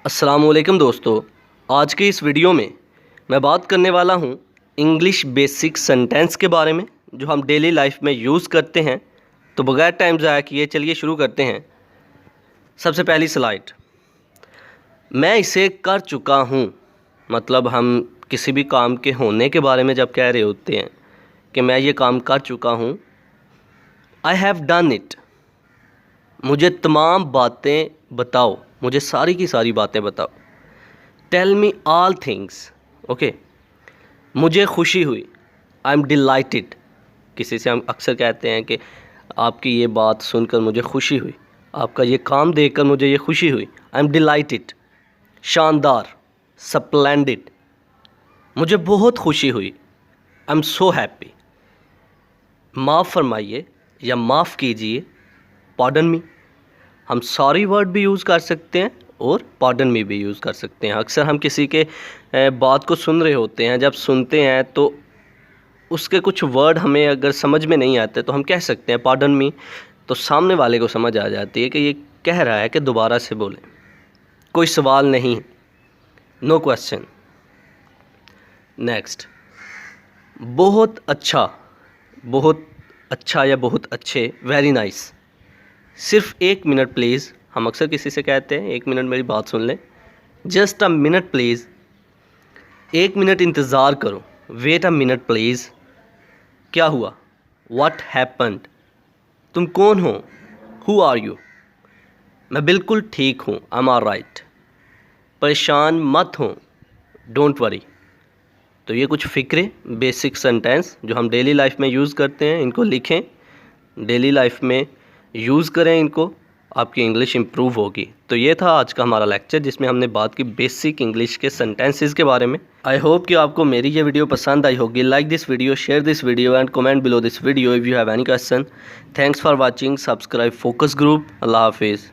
अस्सलामुअलैकुम दोस्तों, आज की इस वीडियो में मैं बात करने वाला हूँ इंग्लिश बेसिक सेंटेंस के बारे में जो हम डेली लाइफ में यूज़ करते हैं। तो बगैर टाइम ज़ाया किए चलिए शुरू करते हैं। सबसे पहली स्लाइड, मैं इसे कर चुका हूँ। मतलब हम किसी भी काम के होने के बारे में जब कह रहे होते हैं कि मैं ये काम कर चुका हूँ, आई हैव डन इट। मुझे तमाम बातें बताओ, मुझे सारी की सारी बातें बताओ। Tell me all things. Okay, मुझे खुशी हुई, आई एम डिलाइटेड। किसी से हम अक्सर कहते हैं कि आपकी ये बात सुनकर मुझे खुशी हुई, आपका ये काम देखकर मुझे ये खुशी हुई, आई एम डिलाइटेड। शानदार, स्प्लेंडिड। मुझे बहुत खुशी हुई, आई एम सो हैप्पी। माफ़ फरमाइए या माफ़ कीजिए, पार्डन मी। हम सॉरी वर्ड भी यूज़ कर सकते हैं और पार्डन मी भी यूज़ कर सकते हैं। अक्सर हम किसी के बात को सुन रहे होते हैं, जब सुनते हैं तो उसके कुछ वर्ड हमें अगर समझ में नहीं आते तो हम कह सकते हैं पार्डन मी, तो सामने वाले को समझ आ जाती है कि ये कह रहा है कि दोबारा से बोलें। कोई सवाल नहीं, नो क्वेश्चन। नेक्स्ट, बहुत अच्छा, बहुत अच्छा या बहुत अच्छे, वेरी नाइस। सिर्फ 1 मिनट प्लीज़। हम अक्सर किसी से कहते हैं 1 मिनट मेरी बात सुन लें। Just a minute please. 1 minute इंतज़ार करो, वेट अ मिनट प्लीज़। क्या हुआ, व्हाट हैपेंड। तुम कौन हो, हु आर यू। मैं बिल्कुल ठीक हूँ, आई एम ऑलराइट। परेशान मत हो, डोंट वरी। तो ये कुछ फ़िक्रे, बेसिक सेंटेंस जो हम डेली लाइफ में यूज़ करते हैं, इनको लिखें, डेली लाइफ में यूज़ करें इनको, आपकी इंग्लिश इम्प्रूव होगी। तो ये था आज का हमारा लेक्चर जिसमें हमने बात की बेसिक इंग्लिश के सेंटेंसेस के बारे में। आई होप कि आपको मेरी ये वीडियो पसंद आई होगी। Like this video, share this video and comment below this video if you have any question. Thanks for watching. Subscribe focus group. अल्लाह हाफिज़।